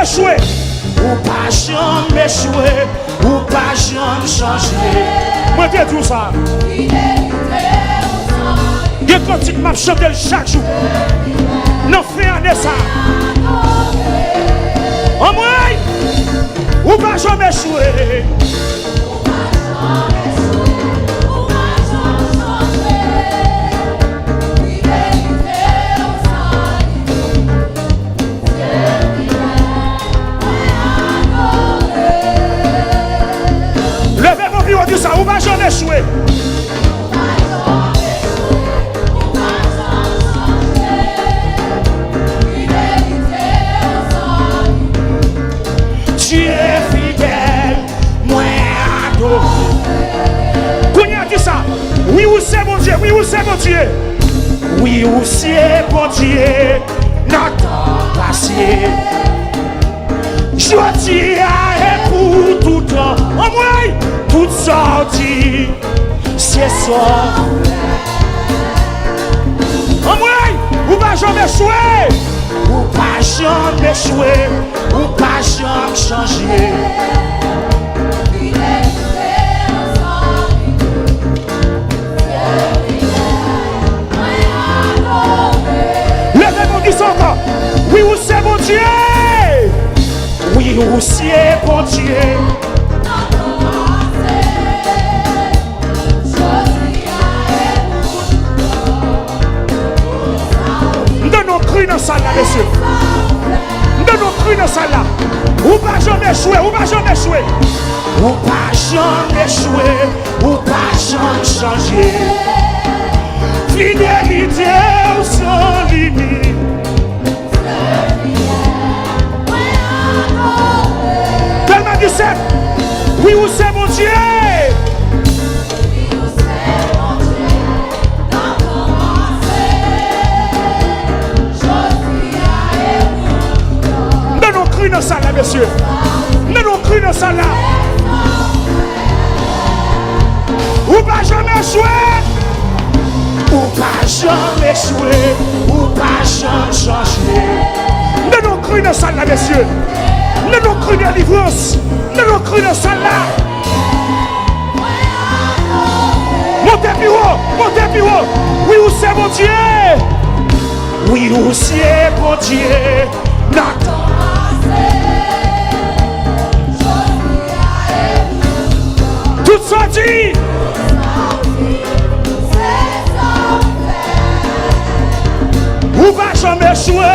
échoué. Ou pas jamais échoué. Ou pas jamais changé. Moi te dis ça. Il y a quand il m'a chanté chaque jour. Non fait année ça. En moi, ou pas jamais échoué. Levez mon bureau, dit ça, ou pas jamais échoué. Tu es fidèle, moi adore. Kounia dit ça. Oui ou c'est mon Dieu, oui ou c'est mon Dieu. Oui ou c'est mon Dieu. N'attends pas si. Je dis à pour tout temps. En moi, tout sorti. C'est ça. En moi, ou pas jamais échoué. Ou pas jamais échoué. Ou pas jamais changé. Levez-moi qui sont encore. Oui ou c'est mon Dieu. Oui ou c'est mon Dieu. Donne-nous cru dans ça là, monsieur. Donne-nous cru dans ça là. Ou pas jamais échoué, ou pas jamais échoué. Ou pas jamais échoué, ou pas jamais changé. Fidélité sans limite. Tellement 17. Oui ou c'est mon Dieu. Donne-nous cru dans ça là, monsieur. Donne-nous cru dans ça là. Ou pas jamais échoué. Ou pas jamais échoué. Ou pas jamais changé. Donne-nous cru dans ça là, monsieur. Donne-nous cru dans la délivrance. Donne-nous cru dans ça là. Montez plus haut. Montez plus haut. Oui ou c'est mon Dieu. Oui ou c'est mon Dieu. N'attends. Tout sorti. Ou pas jamais échoué.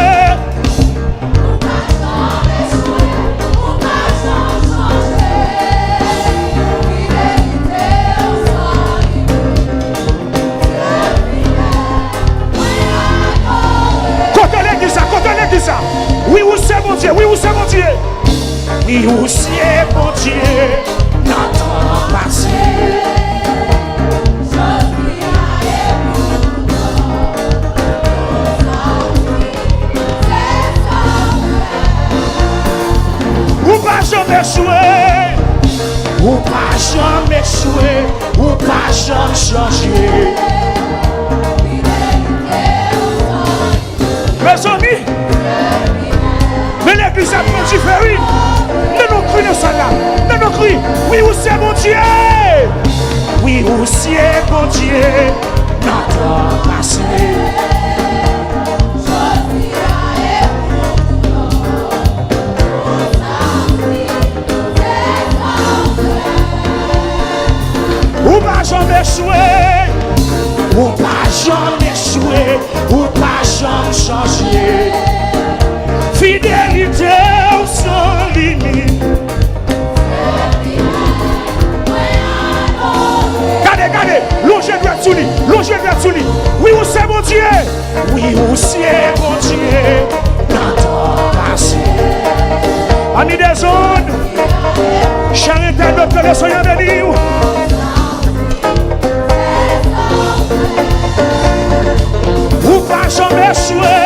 Dis ça. Oui ou c'est mon Dieu, oui ou c'est mon Dieu. Oui ou c'est mon Dieu. N'attends pas si. Ou pas jamais échoué. Ou pas jamais échoué. Ou pas jamais changé. Mes amis, mais l'église a pris différé. Ne nous crie dans ça là. Ne nous crie. Oui ou c'est mon Dieu. Oui ou c'est mon Dieu. N'attends pas si. Ou pas jamais échoué. Ou pas jamais échoué. Ou pas jamais changé. Fidélité sans limite. Regardez, longez le sous lui, longez le sous lui. Oui ou c'est mon Dieu. Oui ou c'est mon Dieu. N'attends pas si. Amis des zones, chers internautes, que les soyons bénis. Ou pas jamais échoué.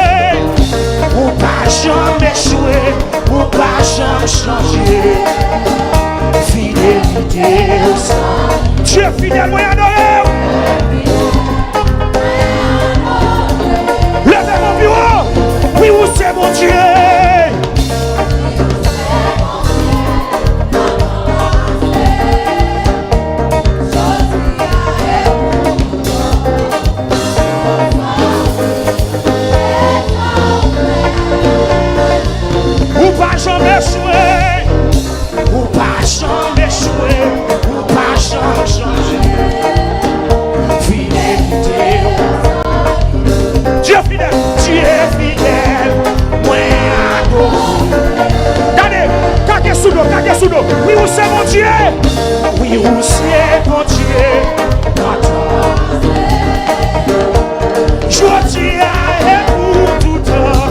Ou pas jamais échoué. Ou pas jamais changé. Fidélité au sang. Dieu fidèle, moi adoré. Levez mon bureau. Oui ou c'est mon Dieu. Dieu. Oui, aussi est bon Dieu. Je dis à pour tout temps.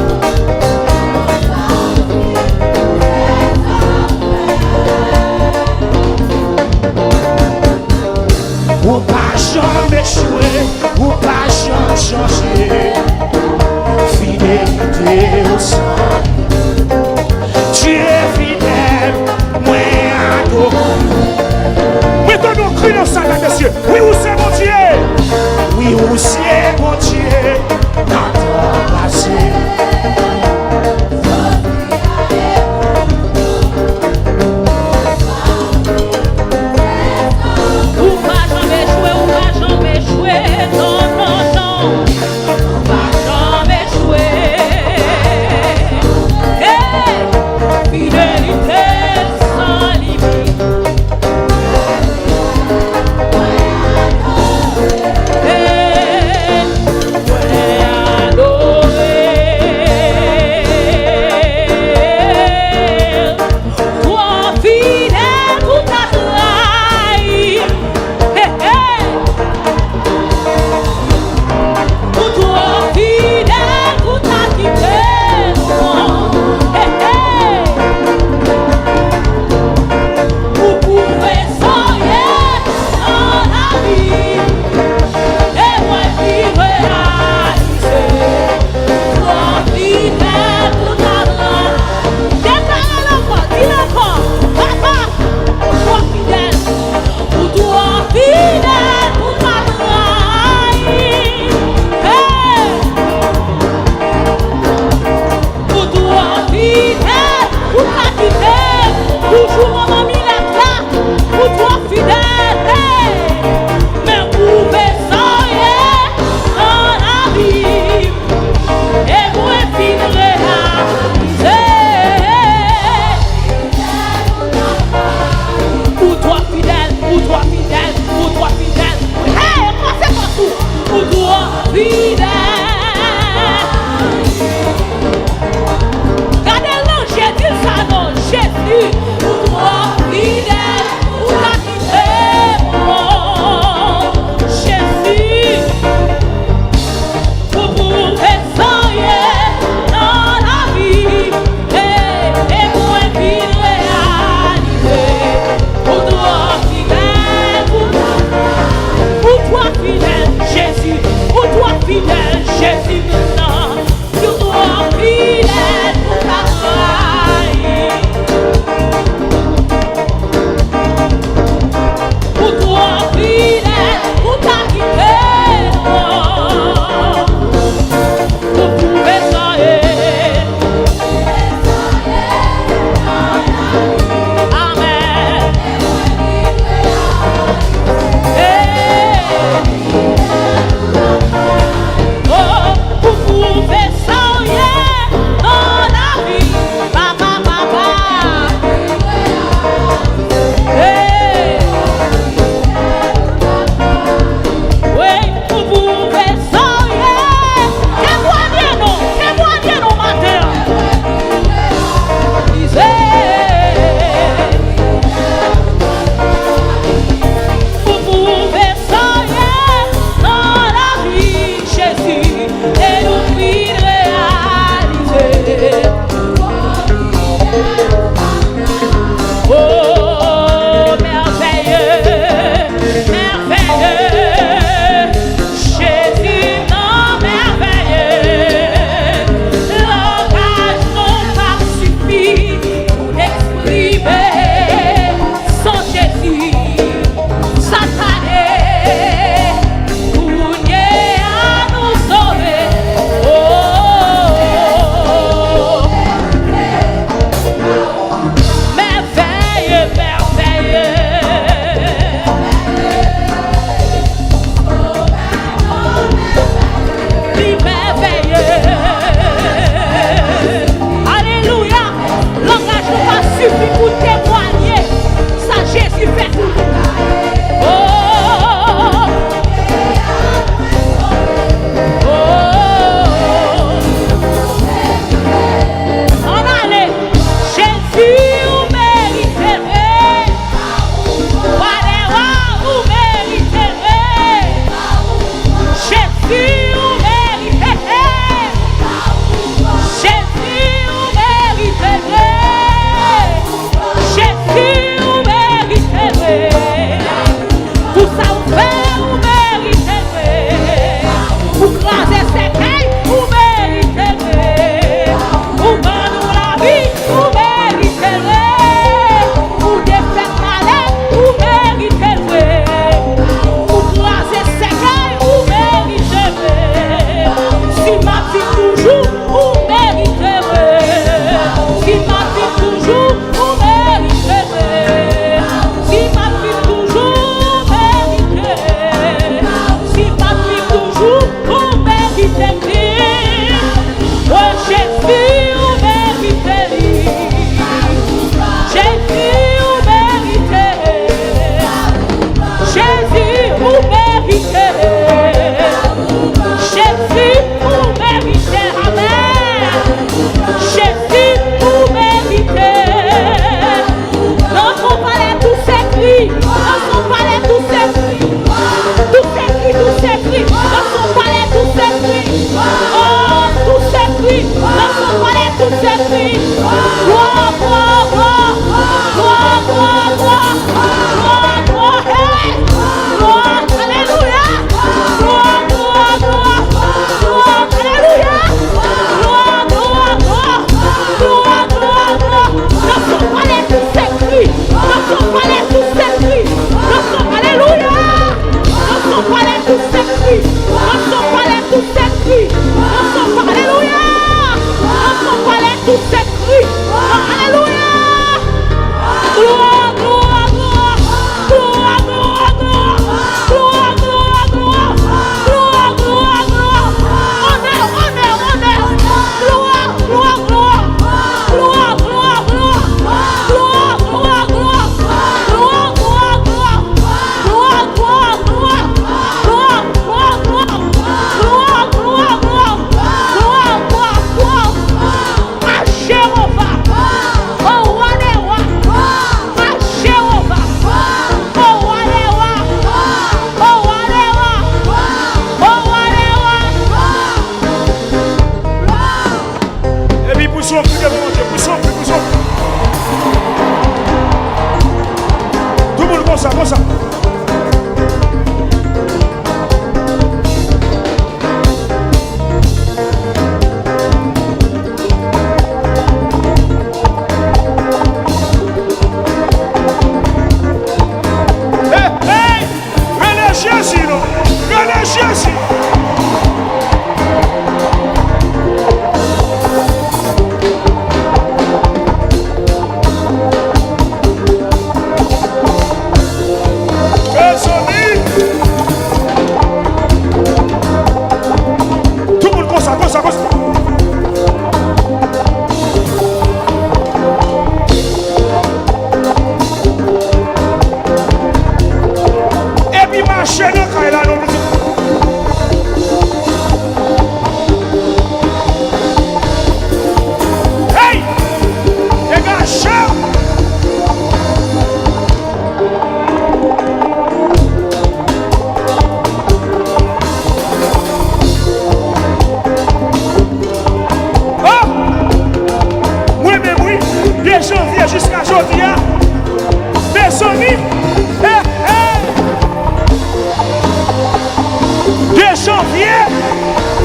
Ou pas jamais échouer, ou pas jamais changer. Fidélité au sang. Tu es fidèle, moi adore. Mettons nos cris dans ça, messieurs. Oui, où c'est mon Dieu? Oui, où c'est mon Dieu? Notre passé.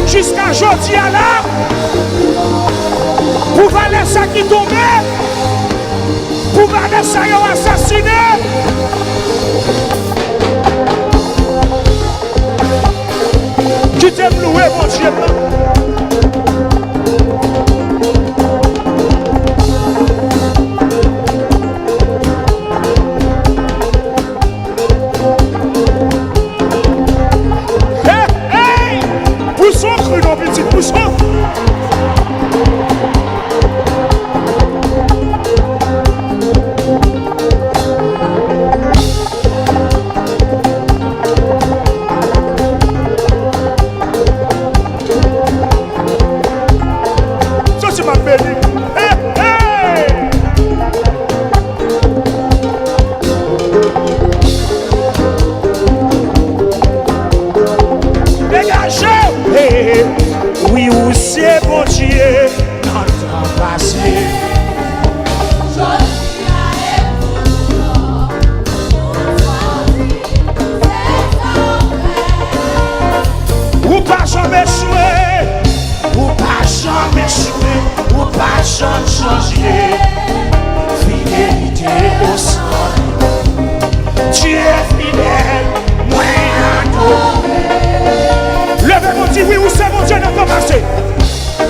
Jusqu'à aujourd'hui à là, pour valer ça qui tombait, pour valer ça qui a assassiné. Qui t'aime louer, mon Dieu. Dégagez! Dieu dans le temps passé. Ou pas jamais jouer, ou pas jamais jouer, ou pas jamais changer. Fidélité au sang. Dieu est fidèle, moi adoré. Levez mon Dieu, oui, ou c'est mon Dieu dans ton passé.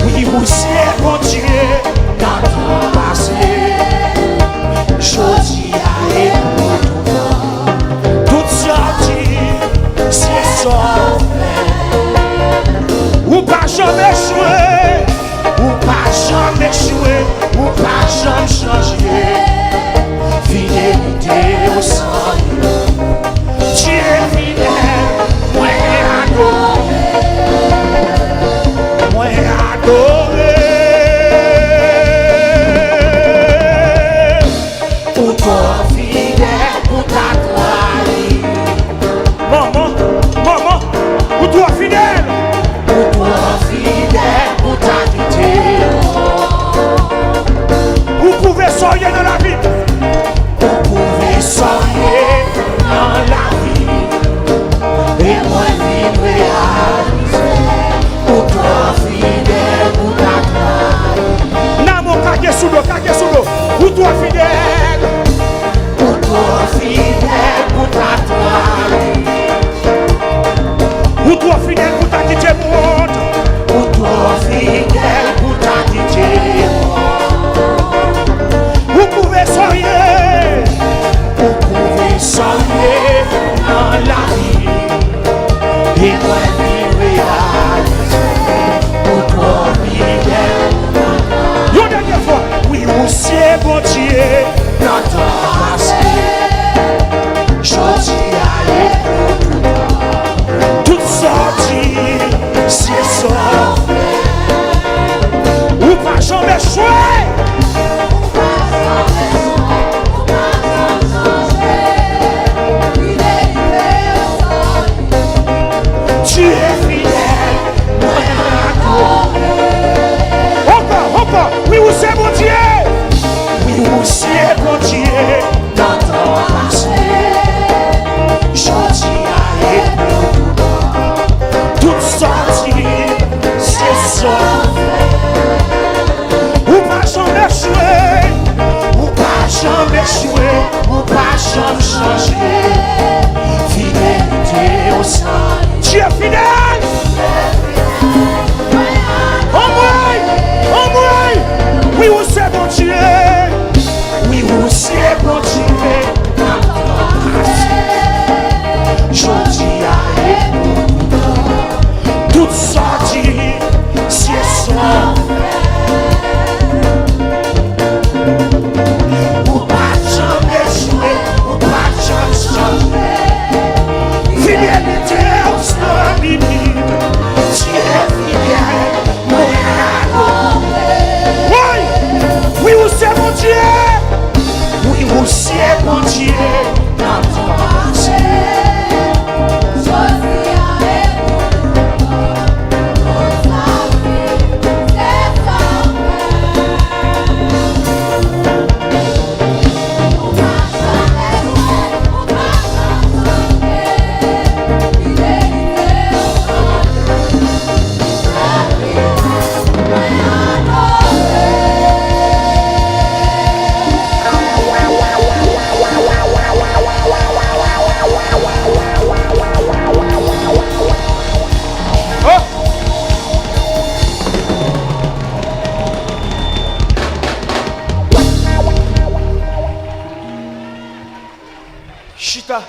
Oui, ou c'est mon Dieu dans ton passé. Jodi a écouté toute sortie, c'est ça. Ou pas jamais jouer, ou pas jamais jouer, ou pas jamais changer. Fidélité au sang. Dieu est fidèle, moi adoré. Moi adoré. Pour toi fidèle, pour ta gloire. Maman, maman, pour toi fidèle. Pour toi fidèle, pour ta quitté. Vous pouvez soigner dans la vie. Vous pouvez soigner dans la vie. Et moi vivre réaliser. Pour toi fidèle, pour ta gloire. Namo kage sous l'eau. Pour toi fidèle. Pour toi fidèle, pour ta gloire. Pour toi fidèle, pour ta quitté monde. Pour toi fidèle, pour ta quitté monde. Vous pouvez soigner. Vous pouvez soigner dans la vie. Et moi vivre réaliser. Pour toi fidèle. Une dernière fois. Oui, aussi bon Dieu dans ton passé. Jodi a écouté toute sortie, c'est ça. Ou pas jamais jouer. Tu es fidèle, moi adoré. Encore, oui, où c'est mon Dieu? Oui, où c'est mon Dieu dans ton passé? Jodi a écouté toute sortie, c'est ça. Ou pas jamais jouer, ou pas jamais jouer, ou pas jamais changer. Fidélité au sang. Dieu est fidèle. Oh moi, oui, où c'est mon Dieu? Oui, où c'est mon Dieu? Jodi a écouté toute sortie, c'est ça. Ou pas jamais jouer, ou pas jamais changer. Fidélité au sang divine. Dieu est fidèle, moi adoré. Oui, où c'est mon Dieu? Oui, où c'est mon Dieu dans ton passé? Chita.